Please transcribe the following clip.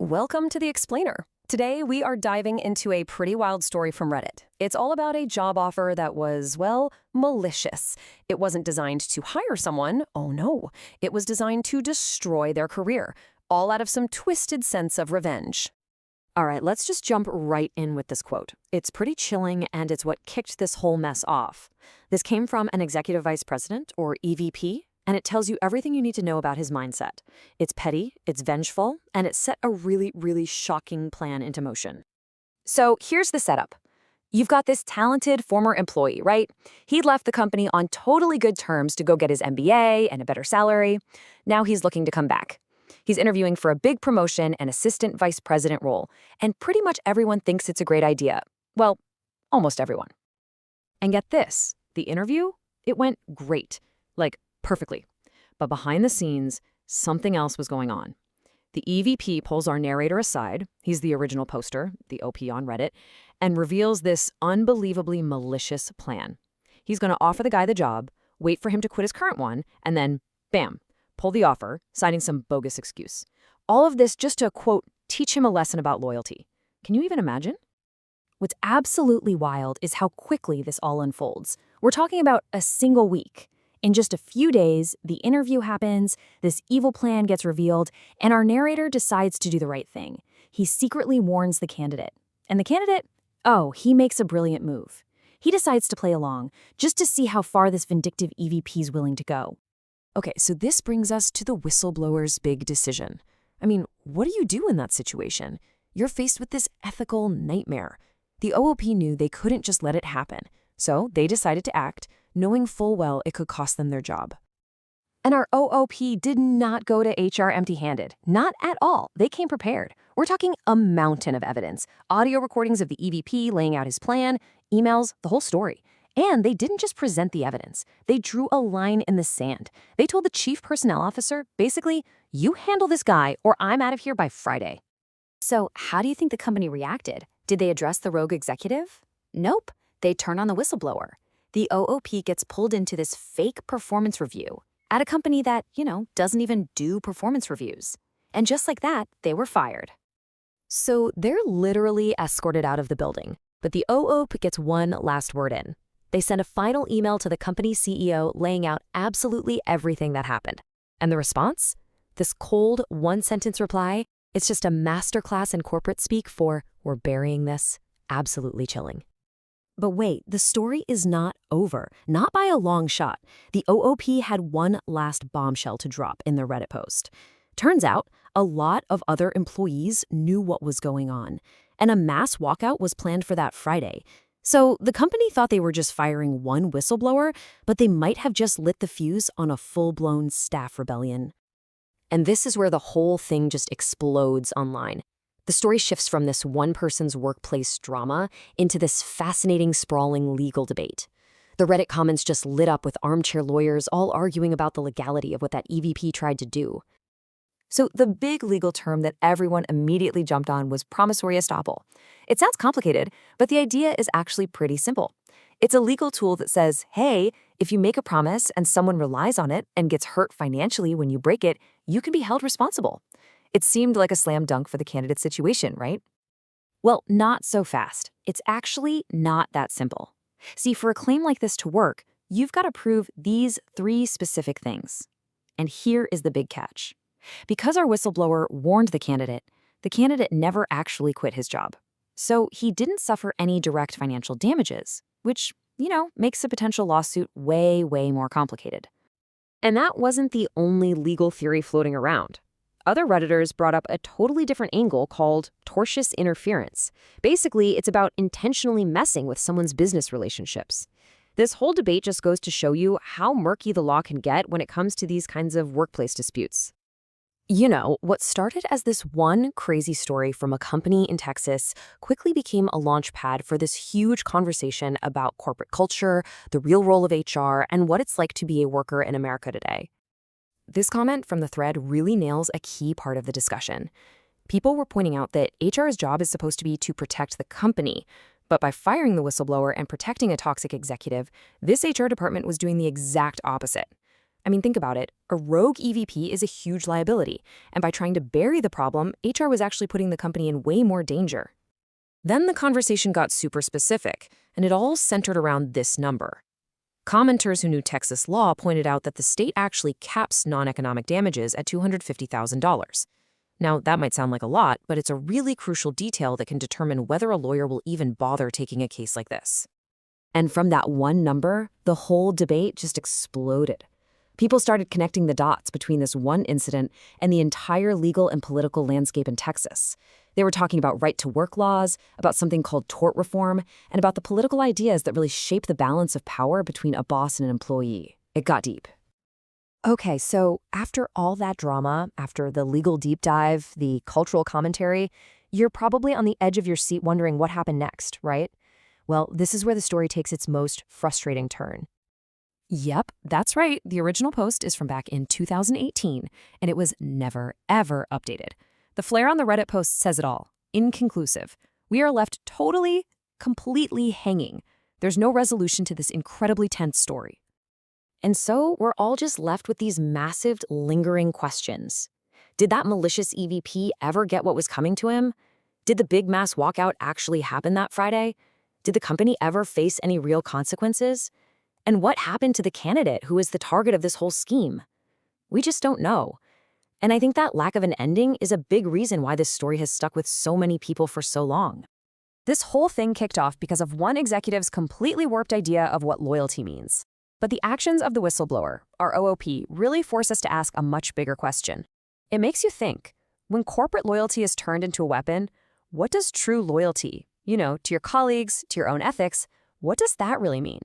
Welcome to The Explainer. Today, we are diving into a pretty wild story from Reddit. It's all about a job offer that was, well, malicious. It wasn't designed to hire someone. Oh no. It was designed to destroy their career, all out of some twisted sense of revenge. All right, let's just jump right in with this quote. It's pretty chilling, and it's what kicked this whole mess off. This came from an executive vice president, or EVP, and it tells you everything you need to know about his mindset. It's petty, it's vengeful, and it set a really, really shocking plan into motion. So here's the setup. You've got this talented former employee, right? He'd left the company on totally good terms to go get his MBA and a better salary. Now he's looking to come back. He's interviewing for a big promotion and assistant vice president role, and pretty much everyone thinks it's a great idea. Well, almost everyone. And get this, the interview, it went great, like perfectly. But behind the scenes, something else was going on. The EVP pulls our narrator aside, he's the original poster, the OP on Reddit, and reveals this unbelievably malicious plan. He's going to offer the guy the job, wait for him to quit his current one, and then, bam, pull the offer, citing some bogus excuse. All of this just to, quote, teach him a lesson about loyalty. Can you even imagine? What's absolutely wild is how quickly this all unfolds. We're talking about a single week. In just a few days, the interview happens, this evil plan gets revealed, and our narrator decides to do the right thing. He secretly warns the candidate. And the candidate? Oh, he makes a brilliant move. He decides to play along, just to see how far this vindictive EVP is willing to go. Okay, so this brings us to the whistleblower's big decision. I mean, what do you do in that situation? You're faced with this ethical nightmare. The OOP knew they couldn't just let it happen, so they decided to act, knowing full well it could cost them their job. And our OOP did not go to HR empty-handed. Not at all. They came prepared. We're talking a mountain of evidence. Audio recordings of the EVP laying out his plan, emails, the whole story. And they didn't just present the evidence. They drew a line in the sand. They told the chief personnel officer, basically, you handle this guy or I'm out of here by Friday. So how do you think the company reacted? Did they address the rogue executive? Nope. They turn on the whistleblower. The OOP gets pulled into this fake performance review at a company that, doesn't even do performance reviews. And just like that, they were fired. So they're literally escorted out of the building. But the OOP gets one last word in. They send a final email to the company CEO laying out absolutely everything that happened. And the response? This cold, one-sentence reply, it's just a masterclass in corporate speak for, we're burying this. Absolutely chilling. But wait, the story is not over. Not by a long shot. The OOP had one last bombshell to drop in their Reddit post. Turns out, a lot of other employees knew what was going on, and a mass walkout was planned for that Friday. So the company thought they were just firing one whistleblower, but they might have just lit the fuse on a full-blown staff rebellion. And this is where the whole thing just explodes online. The story shifts from this one person's workplace drama into this fascinating, sprawling legal debate. The Reddit comments just lit up with armchair lawyers all arguing about the legality of what that EVP tried to do. So the big legal term that everyone immediately jumped on was promissory estoppel. It sounds complicated, but the idea is actually pretty simple. It's a legal tool that says, hey, if you make a promise and someone relies on it and gets hurt financially when you break it, you can be held responsible. It seemed like a slam dunk for the candidate situation, right? Well, not so fast. It's actually not that simple. See, for a claim like this to work, you've got to prove these 3 specific things. And here is the big catch. Because our whistleblower warned the candidate never actually quit his job. So he didn't suffer any direct financial damages, which, makes a potential lawsuit way, way more complicated. And that wasn't the only legal theory floating around. Other Redditors brought up a totally different angle called tortious interference. Basically, it's about intentionally messing with someone's business relationships. This whole debate just goes to show you how murky the law can get when it comes to these kinds of workplace disputes. What started as this one crazy story from a company in Texas quickly became a launch pad for this huge conversation about corporate culture, the real role of HR, and what it's like to be a worker in America today. This comment from the thread really nails a key part of the discussion. People were pointing out that HR's job is supposed to be to protect the company, but by firing the whistleblower and protecting a toxic executive, this HR department was doing the exact opposite. I mean, think about it. A rogue EVP is a huge liability, and by trying to bury the problem, HR was actually putting the company in way more danger. Then the conversation got super specific, and it all centered around this number. Commenters who knew Texas law pointed out that the state actually caps non-economic damages at $250,000. Now, that might sound like a lot, but it's a really crucial detail that can determine whether a lawyer will even bother taking a case like this. And from that one number, the whole debate just exploded. People started connecting the dots between this one incident and the entire legal and political landscape in Texas. They were talking about right-to-work laws, about something called tort reform, and about the political ideas that really shape the balance of power between a boss and an employee. It got deep. Okay, so after all that drama, after the legal deep dive, the cultural commentary, you're probably on the edge of your seat wondering what happened next, right? Well, this is where the story takes its most frustrating turn. Yep, that's right. The original post is from back in 2018, and it was never, ever updated. The flare on the Reddit post says it all. Inconclusive. We are left totally, completely hanging. There's no resolution to this incredibly tense story. And so we're all just left with these massive, lingering questions. Did that malicious EVP ever get what was coming to him? Did the big mass walkout actually happen that Friday? Did the company ever face any real consequences? And what happened to the candidate who is the target of this whole scheme? We just don't know. And I think that lack of an ending is a big reason why this story has stuck with so many people for so long. This whole thing kicked off because of one executive's completely warped idea of what loyalty means. But the actions of the whistleblower, our OOP, really force us to ask a much bigger question. It makes you think, when corporate loyalty is turned into a weapon, what does true loyalty, to your colleagues, to your own ethics, what does that really mean?